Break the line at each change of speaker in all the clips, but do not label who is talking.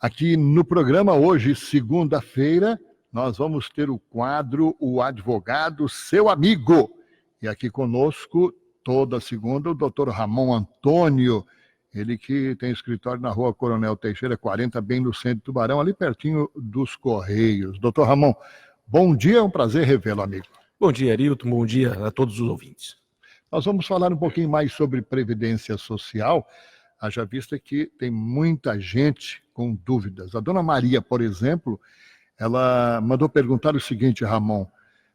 Aqui no programa hoje, segunda-feira, nós vamos ter o quadro O Advogado, Seu Amigo. E aqui conosco, toda segunda, o doutor Ramon Antônio, ele que tem escritório na rua Coronel Teixeira, 40, bem no centro de Tubarão, ali pertinho dos Correios. Doutor Ramon, bom dia, é um prazer revê-lo, amigo.
Bom dia, Arilton, bom dia a todos os ouvintes.
Nós vamos falar um pouquinho mais sobre Previdência Social, haja vista que tem muita gente com dúvidas. A dona Maria, por exemplo, ela mandou perguntar o seguinte, Ramon: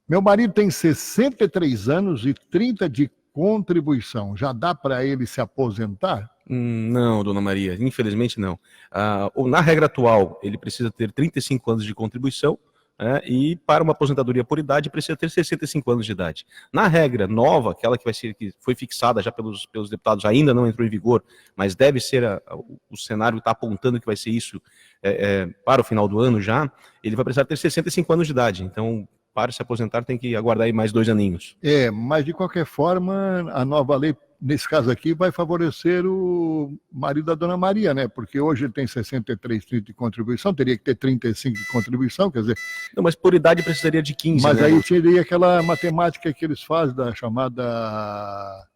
meu marido tem 63 anos e 30 de contribuição, já dá para ele se aposentar?
Não, dona Maria, infelizmente não. Na regra atual, ele precisa ter 35 anos de contribuição, e para uma aposentadoria por idade precisa ter 65 anos de idade. Na regra nova, aquela que foi fixada já pelos deputados, ainda não entrou em vigor, mas deve ser, o cenário está apontando que vai ser isso para o final do ano já, ele vai precisar ter 65 anos de idade. Então, para se aposentar tem que aguardar aí mais 2 aninhos.
Mas de qualquer forma, a nova lei, nesse caso aqui, vai favorecer o marido da dona Maria, né? Porque hoje ele tem 63 de contribuição, teria que ter 35 de contribuição, quer dizer...
Não, mas por idade precisaria de 15,
mas
né?
Aí teria aquela matemática que eles fazem da chamada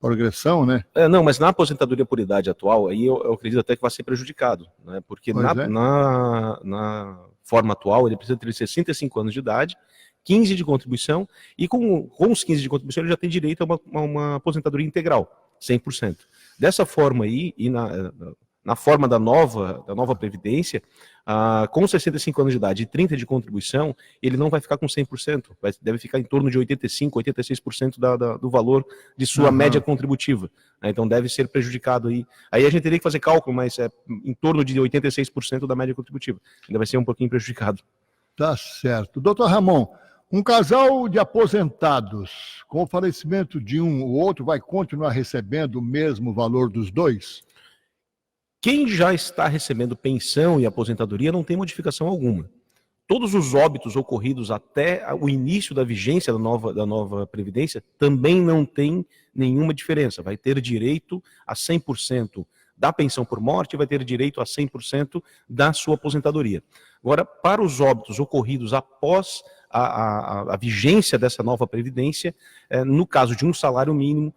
progressão, né?
Não, mas na aposentadoria por idade atual, aí eu acredito até que vai ser prejudicado, né? Porque na forma atual, ele precisa ter 65 anos de idade, 15 de contribuição, e com os 15 de contribuição ele já tem direito a uma aposentadoria integral, 100%. Dessa forma aí, e na forma da nova Previdência, com 65 anos de idade e 30 de contribuição, ele não vai ficar com 100%, deve ficar em torno de 85%, 86% do valor de sua média contributiva. Então deve ser prejudicado aí. Aí a gente teria que fazer cálculo, mas é em torno de 86% da média contributiva. Ainda vai ser um pouquinho prejudicado.
Tá certo. Doutor Ramon, um casal de aposentados, com o falecimento de um, o outro vai continuar recebendo o mesmo valor dos dois?
Quem já está recebendo pensão e aposentadoria não tem modificação alguma. Todos os óbitos ocorridos até o início da vigência da nova Previdência também não tem nenhuma diferença. Vai ter direito a 100% da pensão por morte, vai ter direito a 100% da sua aposentadoria. Agora, para os óbitos ocorridos após a vigência dessa nova Previdência, no caso de um salário mínimo,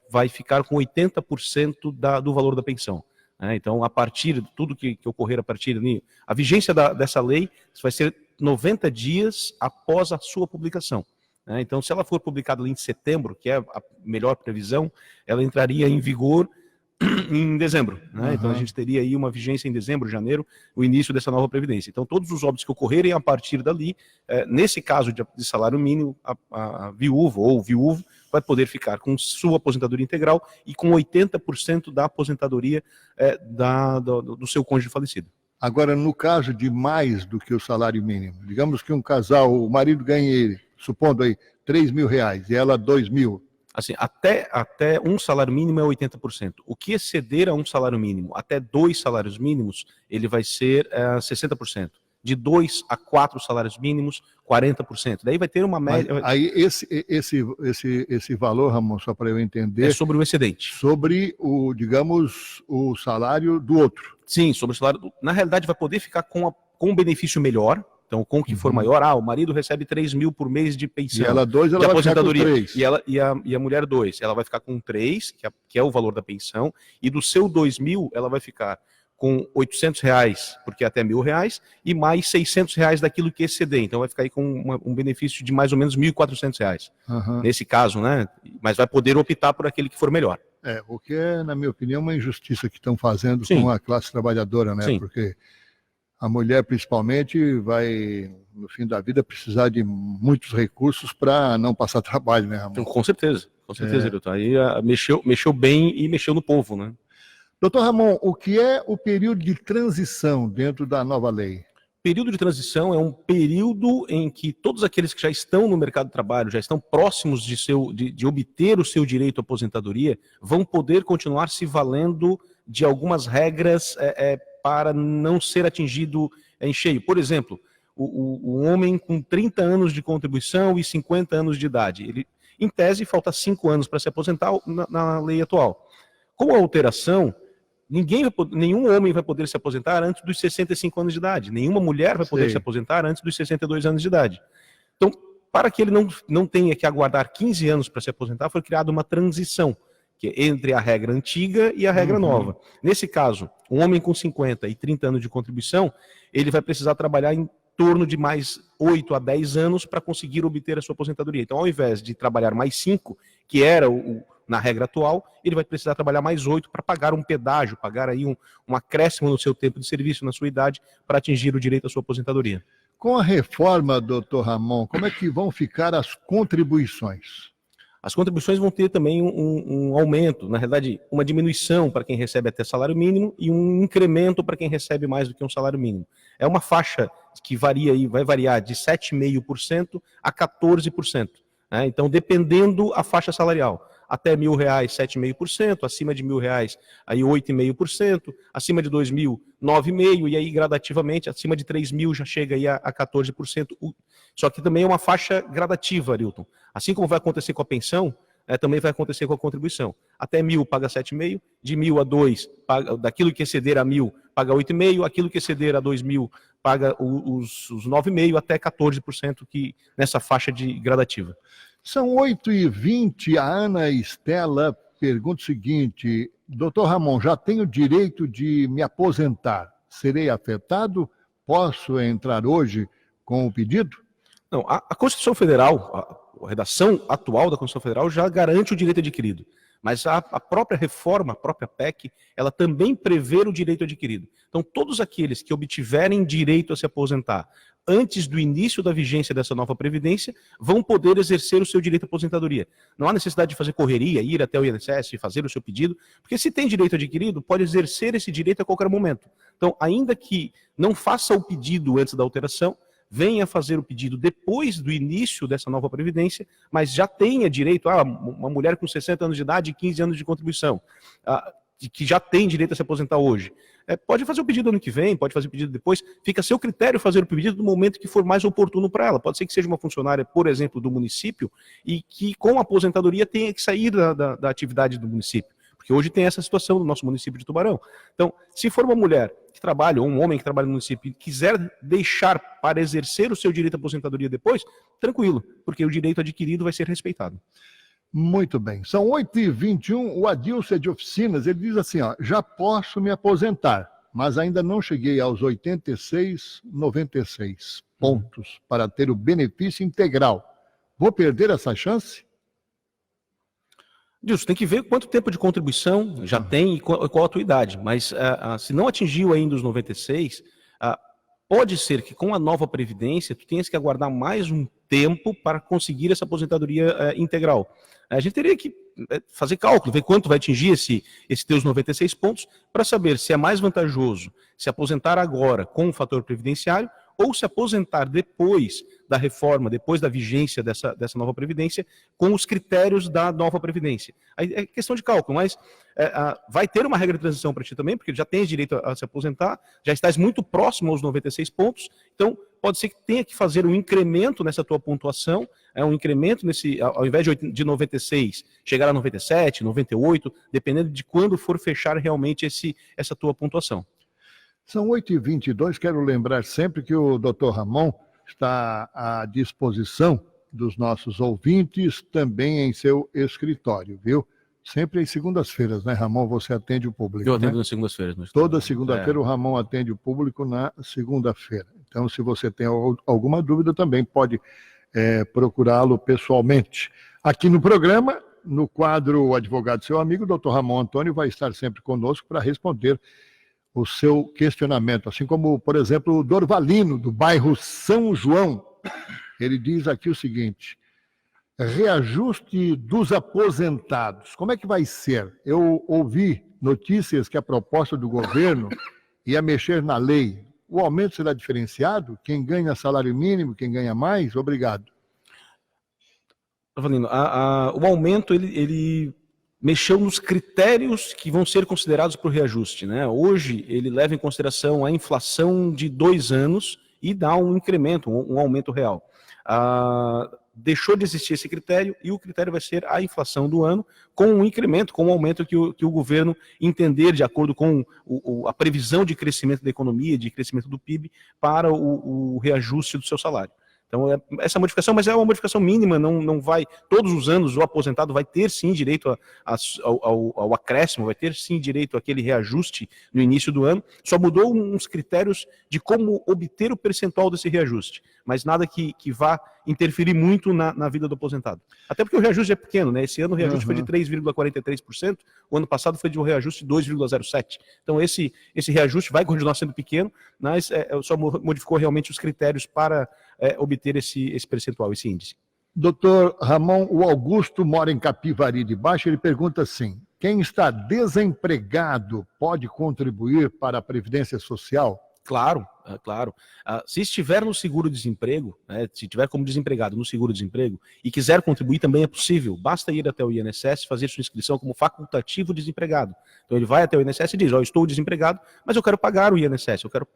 vai ficar com 80% do valor da pensão. Então, a partir de tudo que ocorrer a partir dali, a vigência dessa lei vai ser 90 dias após a sua publicação. Então, se ela for publicada ali em setembro, que é a melhor previsão, ela entraria em vigor em dezembro. Então a gente teria aí uma vigência em dezembro, janeiro, o início dessa nova Previdência. Então todos os óbitos que ocorrerem a partir dali, nesse caso de salário mínimo, a viúva ou o viúvo vai poder ficar com sua aposentadoria integral e com 80% da aposentadoria do seu cônjuge falecido.
Agora, no caso de mais do que o salário mínimo, digamos que um casal, o marido ganha, supondo aí, R$3.000 e ela 2.000.
Assim, até um salário mínimo é 80%. O que exceder a um salário mínimo, até 2 salários mínimos, ele vai ser 60%. De 2 a 4 salários mínimos, 40%. Daí vai ter uma média...
Mas aí esse valor, Ramon, só para eu entender...
É sobre o excedente.
Sobre o salário do outro.
Sim, sobre o salário... Na realidade, vai poder ficar com um benefício melhor. Então, com o que for maior, o marido recebe 3.000 por mês de pensão.
E ela 2, ela
de
vai
aposentadoria.
Ficar com 3.
E a mulher 2, ela vai ficar com 3, que é o valor da pensão, e do seu 2.000, ela vai ficar com R$800, porque é até R$1.000, e mais R$600 daquilo que exceder. Então, vai ficar aí com um benefício de mais ou menos R$1.400. Nesse caso, né? Mas vai poder optar por aquele que for melhor.
O que é, na minha opinião, uma injustiça que estão fazendo
Sim.
com a classe trabalhadora, né?
Sim.
Porque a mulher, principalmente, vai, no fim da vida, precisar de muitos recursos para não passar trabalho, né, Ramon?
Então, com certeza, Hilton. Aí mexeu bem e mexeu no povo, né?
Doutor Ramon, o que é o período de transição dentro da nova lei?
Período de transição é um período em que todos aqueles que já estão no mercado de trabalho, já estão próximos de obter o seu direito à aposentadoria, vão poder continuar se valendo de algumas regras para não ser atingido em cheio. Por exemplo, o homem com 30 anos de contribuição e 50 anos de idade, ele, em tese, falta 5 anos para se aposentar na lei atual. Com a alteração, nenhum homem vai poder se aposentar antes dos 65 anos de idade, nenhuma mulher vai poder se aposentar antes dos 62 anos de idade. Então, para que ele não tenha que aguardar 15 anos para se aposentar, foi criada uma transição que é entre a regra antiga e a regra nova. Nesse caso, um homem com 50 e 30 anos de contribuição, ele vai precisar trabalhar em torno de mais 8 a 10 anos para conseguir obter a sua aposentadoria. Então, ao invés de trabalhar mais 5, que era na regra atual, ele vai precisar trabalhar mais 8 para pagar um pedágio, pagar aí um acréscimo no seu tempo de serviço, na sua idade, para atingir o direito à sua aposentadoria.
Com a reforma, doutor Ramon, como é que vão ficar as contribuições?
As contribuições vão ter também um aumento, na realidade, uma diminuição para quem recebe até salário mínimo e um incremento para quem recebe mais do que um salário mínimo. É uma faixa que vai variar de 7,5% a 14%. Né? Então, dependendo a faixa salarial. Até R$1.000, 7,5%, acima de R$1.000, aí 8,5%, acima de 2.000, 9,5%, e aí gradativamente, acima de 3.000 já chega aí a 14%. Só que também é uma faixa gradativa, Arilton. Assim como vai acontecer com a pensão, também vai acontecer com a contribuição. Até 1.000 paga 7,5%, de 1.000 a 2, daquilo que exceder a 1.000 paga 8,5%, aquilo que exceder a 2.000 paga os 9,5%, até 14% que, nessa faixa de gradativa.
São 8h20, a Ana Estela pergunta o seguinte: doutor Ramon, já tenho direito de me aposentar, serei afetado? Posso entrar hoje com o pedido?
Não, a Constituição Federal, a redação atual da Constituição Federal já garante o direito adquirido, mas a própria reforma, a própria PEC, ela também prevê o direito adquirido. Então, todos aqueles que obtiverem direito a se aposentar antes do início da vigência dessa nova Previdência, vão poder exercer o seu direito à aposentadoria. Não há necessidade de fazer correria, ir até o INSS e fazer o seu pedido, porque se tem direito adquirido, pode exercer esse direito a qualquer momento. Então, ainda que não faça o pedido antes da alteração, venha fazer o pedido depois do início dessa nova Previdência, mas já tenha direito, uma mulher com 60 anos de idade e 15 anos de contribuição, que já tem direito a se aposentar hoje. Pode fazer o pedido ano que vem, pode fazer o pedido depois, fica a seu critério fazer o pedido no momento que for mais oportuno para ela. Pode ser que seja uma funcionária, por exemplo, do município, e que com a aposentadoria tenha que sair da atividade do município. Porque hoje tem essa situação no nosso município de Tubarão. Então, se for uma mulher que trabalha, ou um homem que trabalha no município, e quiser deixar para exercer o seu direito à aposentadoria depois, tranquilo, porque o direito adquirido vai ser respeitado.
Muito bem. São 8h21, o Adilson é de Oficinas, ele diz assim, já posso me aposentar, mas ainda não cheguei aos 86, 96 pontos para ter o benefício integral. Vou perder essa chance?
Dilson, tem que ver quanto tempo de contribuição já tem e qual a tua idade, mas se não atingiu ainda os 96, pode ser que com a nova Previdência tu tenhas que aguardar mais um tempo para conseguir essa aposentadoria integral. A gente teria que fazer cálculo, ver quanto vai atingir esse teus 96 pontos, para saber se é mais vantajoso se aposentar agora com o fator previdenciário ou se aposentar depois da reforma, depois da vigência dessa nova Previdência, com os critérios da nova Previdência. Aí é questão de cálculo, mas vai ter uma regra de transição para ti também, porque já tens direito a se aposentar, já estás muito próximo aos 96 pontos, então pode ser que tenha que fazer um incremento nessa tua pontuação, um incremento ao invés de 96, chegar a 97, 98, dependendo de quando for fechar realmente essa tua pontuação.
São 8h22, quero lembrar sempre que o doutor Ramon está à disposição dos nossos ouvintes também em seu escritório, viu? Sempre às segundas-feiras, né, Ramon? Você atende o público,
Eu atendo
né?
nas segundas-feiras.
Toda segunda-feira o Ramon atende o público na segunda-feira. Então, se você tem alguma dúvida, também pode procurá-lo pessoalmente. Aqui no programa, no quadro O Advogado Seu Amigo, o doutor Ramon Antônio vai estar sempre conosco para responder o seu questionamento, assim como, por exemplo, o Dorvalino, do bairro São João. Ele diz aqui o seguinte: reajuste dos aposentados, como é que vai ser? Eu ouvi notícias que a proposta do governo ia mexer na lei. O aumento será diferenciado? Quem ganha salário mínimo, quem ganha mais? Obrigado.
Dorvalino, o aumento, ele mexeu nos critérios que vão ser considerados para o reajuste, né? Hoje, ele leva em consideração a inflação de 2 anos e dá um incremento, um aumento real. deixou de existir esse critério e o critério vai ser a inflação do ano, com um incremento, com um aumento que o governo entender de acordo com a previsão de crescimento da economia, de crescimento do PIB, para o reajuste do seu salário. Então, essa modificação, mas é uma modificação mínima, não vai, todos os anos o aposentado vai ter sim direito ao acréscimo, vai ter sim direito àquele reajuste no início do ano, só mudou uns critérios de como obter o percentual desse reajuste, mas nada que vá interferir muito na vida do aposentado. Até porque o reajuste é pequeno, né? Esse ano o reajuste foi de 3,43%, o ano passado foi de um reajuste de 2,07%. Então esse reajuste vai continuar sendo pequeno, mas só modificou realmente os critérios para obter esse percentual, esse índice.
Doutor Ramon, o Augusto mora em Capivari de Baixo, ele pergunta assim, quem está desempregado pode contribuir para a Previdência Social?
Claro, claro. Se estiver no seguro-desemprego, né, se estiver como desempregado no seguro-desemprego e quiser contribuir, também é possível. Basta ir até o INSS, fazer sua inscrição como facultativo desempregado. Então ele vai até o INSS e diz, eu estou desempregado, mas eu quero pagar o INSS, eu quero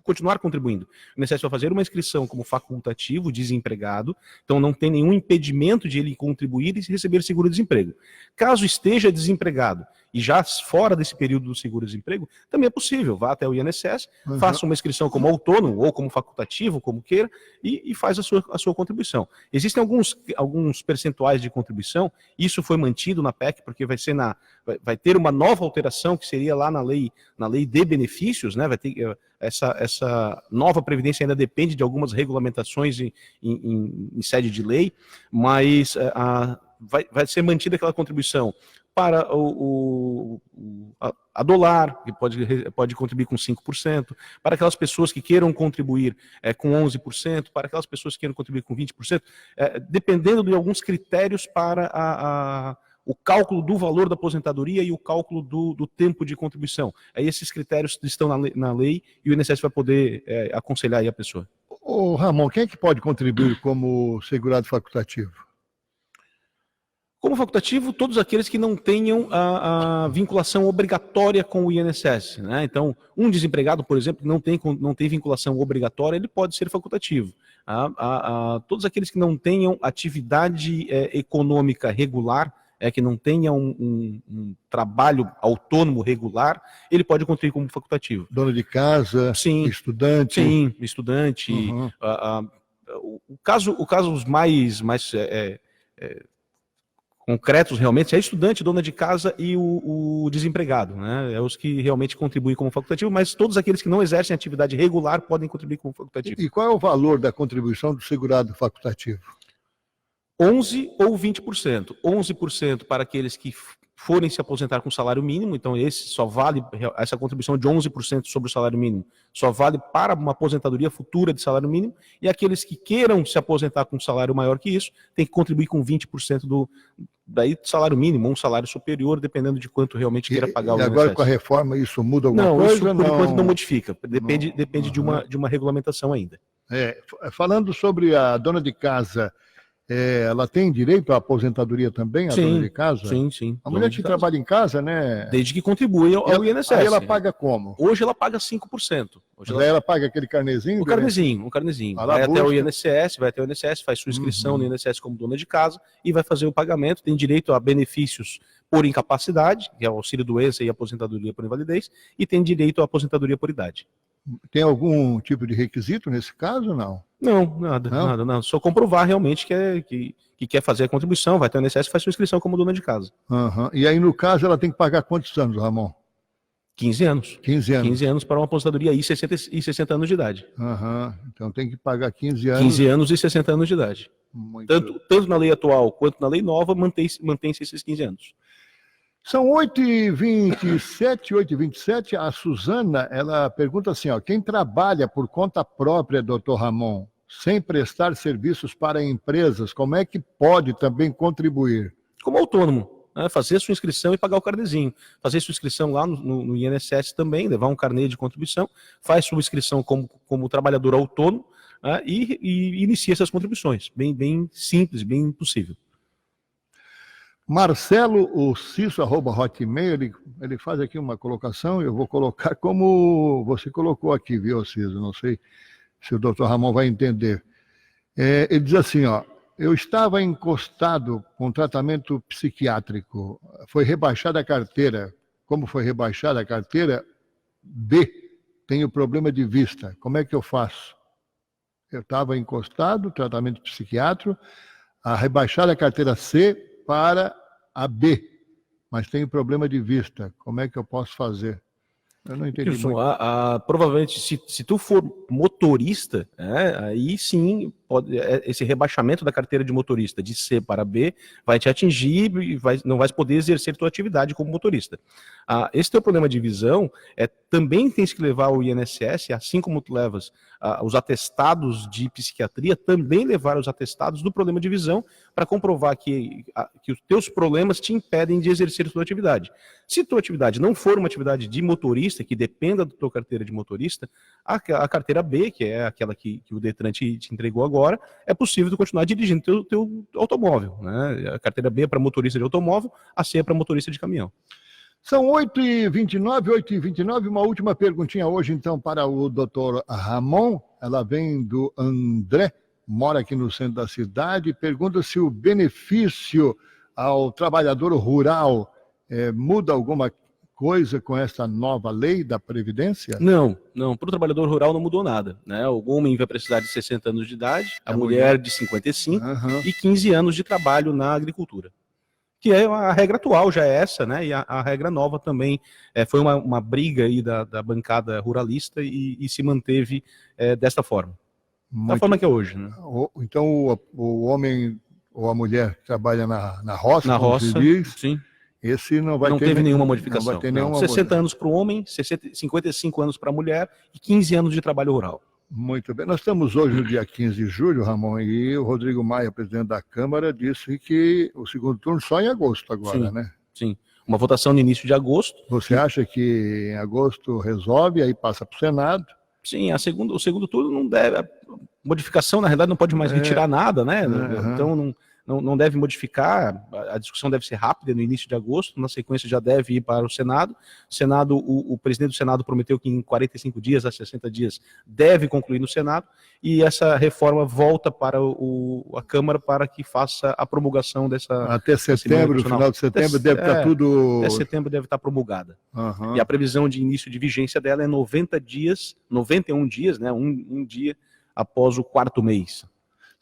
continuar contribuindo. O INSS vai fazer uma inscrição como facultativo desempregado, então não tem nenhum impedimento de ele contribuir e receber seguro-desemprego. Caso esteja desempregado e já fora desse período do seguro-desemprego, também é possível. Vá até o INSS, faça uma inscrição como autônomo ou como facultativo, como queira, e faz a sua contribuição. Existem alguns percentuais de contribuição, isso foi mantido na PEC, porque vai ter uma nova alteração, que seria lá na lei de benefícios, né? Vai ter essa nova previdência ainda depende de algumas regulamentações em sede de lei, mas vai ser mantida aquela contribuição para a Dolar, que pode contribuir com 5%, para aquelas pessoas que queiram contribuir com 11%, para aquelas pessoas que queiram contribuir com 20%, dependendo de alguns critérios para o cálculo do valor da aposentadoria e o cálculo do tempo de contribuição. Aí esses critérios estão na lei e o INSS vai poder aconselhar aí a pessoa.
Ô Ramon, quem é que pode contribuir como segurado facultativo?
Como facultativo, todos aqueles que não tenham a vinculação obrigatória com o INSS, né? Então, um desempregado, por exemplo, que não tem vinculação obrigatória, ele pode ser facultativo. Todos aqueles que não tenham atividade econômica regular, que não tenha um trabalho autônomo regular, ele pode contribuir como facultativo.
Dono de casa, sim, estudante.
Sim, estudante.
Uhum.
O caso mais concretos realmente é estudante, dona de casa e o desempregado, né? É os que realmente contribuem como facultativo, mas todos aqueles que não exercem atividade regular podem contribuir como facultativo.
E qual é o valor da contribuição do segurado facultativo?
11% ou 20%. 11% para aqueles que forem se aposentar com salário mínimo, então essa contribuição de 11% sobre o salário mínimo só vale para uma aposentadoria futura de salário mínimo, e aqueles que queiram se aposentar com um salário maior que isso, tem que contribuir com 20% do salário mínimo, ou um salário superior, dependendo de quanto realmente queira pagar o INSS.
E agora com a reforma isso muda alguma coisa?
Isso por enquanto não modifica, depende de uma regulamentação ainda.
Falando sobre a dona de casa, ela tem direito à aposentadoria também, a dona de casa?
Sim.
A mulher que trabalha em casa, né?
Desde que contribui ao INSS.
Aí ela paga como?
Hoje ela paga 5%.
Mas ela paga aquele carnezinho?
Um carnezinho. Vai até o INSS, faz sua inscrição no INSS como dona de casa e vai fazer o pagamento, tem direito a benefícios por incapacidade, que é o auxílio-doença e aposentadoria por invalidez, e tem direito à aposentadoria por idade.
Tem algum tipo de requisito nesse caso, não?
Não, nada. Só comprovar realmente que quer fazer a contribuição, vai até o INSS e faz sua inscrição como dona de casa.
E aí, no caso, ela tem que pagar quantos anos, Ramon?
15 anos.
15 anos.
15 anos para uma aposentadoria e 60 anos de idade.
Então tem que pagar 15 anos.
15 anos e 60 anos de idade. Tanto na lei atual quanto na lei nova, mantém-se esses 15 anos.
São 8h27, 8h27. A Suzana, ela pergunta assim, quem trabalha por conta própria, doutor Ramon, sem prestar serviços para empresas, como é que pode também contribuir?
Como autônomo. Fazer sua inscrição e pagar o carnezinho. Fazer sua inscrição lá no INSS também, levar um carnê de contribuição, faz sua inscrição como trabalhador autônomo e inicia essas contribuições. Bem simples, bem possível.
Marcelo, o Cisso, @hotmail, ele faz aqui uma colocação, eu vou colocar como você colocou aqui, viu, Cisso? Não sei se o doutor Ramon vai entender. Ele diz assim, eu estava encostado com tratamento psiquiátrico, foi rebaixada a carteira. Como foi rebaixada a carteira, B, tenho problema de vista. Como é que eu faço? Eu estava encostado, tratamento psiquiátrico, a rebaixada a carteira C para a B, mas tenho problema de vista. Como é que eu posso fazer? Eu não entendi
Wilson,
muito.
provavelmente, se tu for motorista, aí sim, esse rebaixamento da carteira de motorista de C para B vai te atingir e não vai poder exercer tua atividade como motorista. Esse teu problema de visão também tens que levar o INSS, assim como tu levas os atestados de psiquiatria, também levar os atestados do problema de visão para comprovar que os teus problemas te impedem de exercer tua atividade. Se tua atividade não for uma atividade de motorista, que dependa da tua carteira de motorista, a carteira B, que é aquela que o Detran te entregou agora, é possível tu continuar dirigindo teu automóvel, né? A carteira B é para motorista de automóvel, a C é para motorista de caminhão.
São 8h29, uma última perguntinha hoje, então, para o doutor Ramon. Ela vem do André, mora aqui no centro da cidade, pergunta se o benefício ao trabalhador rural muda alguma coisa com essa nova lei da Previdência?
Não. Para o trabalhador rural não mudou nada, né? O homem vai precisar de 60 anos de idade, a mulher de 55 e 15 anos de trabalho na agricultura. Que é a regra atual, já é essa, né? E a regra nova também foi uma briga aí da bancada ruralista e se manteve desta forma. Da forma que é hoje, né?
Então o homem ou a mulher que trabalha na roça,
na
como
roça,
se diz,
sim.
Esse não vai
não
ter
teve nenhuma modificação.
Não vai ter nenhuma
60 anos para o homem, 55 anos para a mulher e 15 anos de trabalho rural.
Muito bem. Nós estamos hoje no dia 15 de julho, Ramon, e o Rodrigo Maia, presidente da Câmara, disse que o segundo turno só em agosto agora,
sim,
né?
Sim. Uma votação no início de agosto.
Você acha que em agosto resolve, aí passa para o Senado?
Sim, o segundo turno não deve... A modificação, na realidade, não pode mais retirar nada, né? Então, não deve modificar, a discussão deve ser rápida no início de agosto, na sequência já deve ir para o Senado. O presidente do Senado prometeu que em 45 dias a 60 dias deve concluir no Senado, e essa reforma volta para a Câmara para que faça a promulgação dessa...
Até setembro, final de setembro, deve estar tudo...
Até setembro deve estar promulgada. E a previsão de início de vigência dela é 91 dias, né? Um dia após o 4º mês.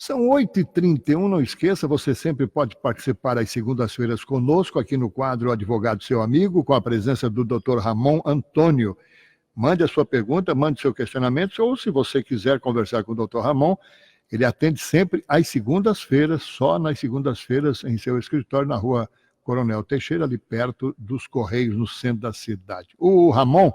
São 8h31, não esqueça, você sempre pode participar às segundas-feiras conosco, aqui no quadro Advogado Seu Amigo, com a presença do Dr. Ramon Antônio. Mande a sua pergunta, mande seu questionamento, ou se você quiser conversar com o Dr. Ramon, ele atende sempre às segundas-feiras, só nas segundas-feiras, em seu escritório, na rua Coronel Teixeira, ali perto dos Correios, no centro da cidade. O Ramon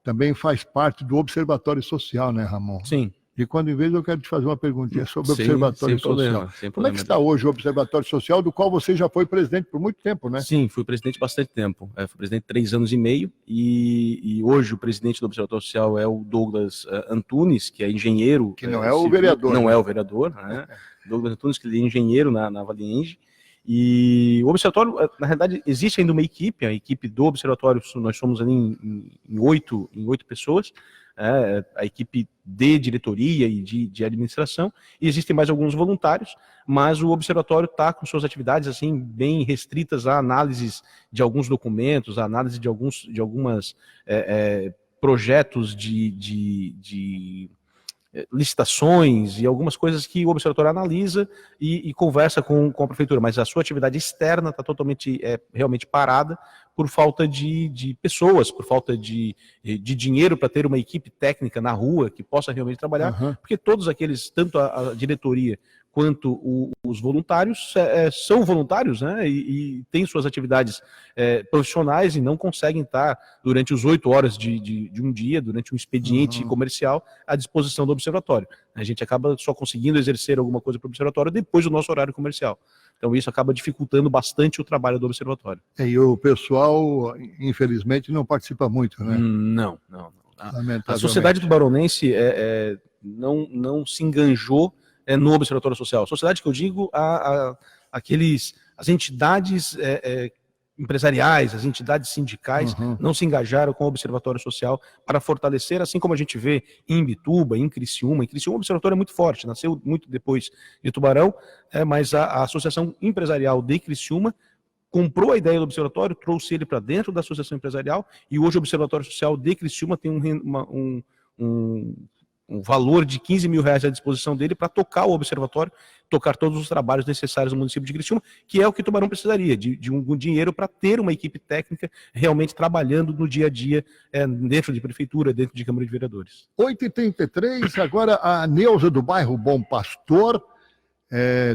também faz parte do Observatório Social, né, Ramon?
Sim.
De quando em vez eu quero te fazer uma perguntinha sobre o Observatório Social. Como é que está hoje o Observatório Social, do qual você já foi presidente por muito tempo, né?
Sim, fui presidente bastante tempo. Fui presidente 3 anos e meio, e hoje o presidente do Observatório Social é o Douglas Antunes, que é engenheiro.
Que não é o vereador.
Não é o vereador, né? Douglas Antunes, que ele é engenheiro na Valienge. E o Observatório, na realidade, existe ainda uma equipe, a equipe do Observatório, nós somos ali em 8 pessoas, a equipe de diretoria e de administração, e existem mais alguns voluntários, mas o Observatório está com suas atividades assim bem restritas a análises de alguns documentos, a análise de algumas projetos de licitações e algumas coisas que o Observatório analisa e conversa com a prefeitura, mas a sua atividade externa está totalmente, realmente parada por falta de pessoas, por falta de dinheiro para ter uma equipe técnica na rua que possa realmente trabalhar, porque todos aqueles, tanto a diretoria quanto os voluntários são voluntários, né, e têm suas atividades profissionais e não conseguem estar durante os 8 horas de um dia, durante um expediente comercial, à disposição do Observatório. A gente acaba só conseguindo exercer alguma coisa para o Observatório depois do nosso horário comercial. Então isso acaba dificultando bastante o trabalho do Observatório.
E o pessoal, infelizmente, não participa muito, né?
Não. A Sociedade Tubaronense não se enganjou no Observatório Social. A sociedade que eu digo, as entidades empresariais, as entidades sindicais não se engajaram com o Observatório Social para fortalecer, assim como a gente vê em Imbituba, em Criciúma. Em Criciúma o Observatório é muito forte, nasceu muito depois de Tubarão, mas a Associação Empresarial de Criciúma comprou a ideia do Observatório, trouxe ele para dentro da Associação Empresarial, e hoje o Observatório Social de Criciúma tem um valor de R$15 mil à disposição dele para tocar o Observatório, tocar todos os trabalhos necessários no município de Criciúma, que é o que Tubarão precisaria, de um dinheiro para ter uma equipe técnica realmente trabalhando no dia a dia, dentro de prefeitura, dentro de Câmara de Vereadores.
8h33, agora a Neuza do bairro Bom Pastor.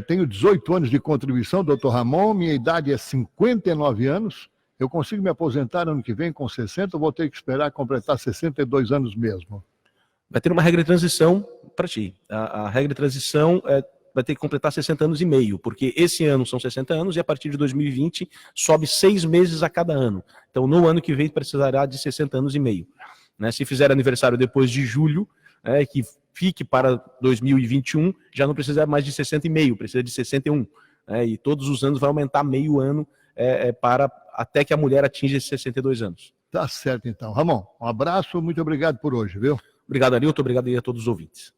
Tenho 18 anos de contribuição, doutor Ramon, minha idade é 59 anos. Eu consigo me aposentar ano que vem com 60, ou vou ter que esperar completar 62 anos mesmo?
Vai ter uma regra de transição para ti. A regra de transição vai ter que completar 60 anos e meio, porque esse ano são 60 anos e a partir de 2020 sobe 6 meses a cada ano. Então no ano que vem precisará de 60 anos e meio. Né? Se fizer aniversário depois de julho, que fique para 2021, já não precisa mais de 60,5, precisa de 61. E todos os anos vai aumentar meio ano até que a mulher atinja esses 62 anos.
Tá certo então. Ramon, um abraço, muito obrigado por hoje, viu?
Obrigado, Arilton, obrigado aí a todos os ouvintes.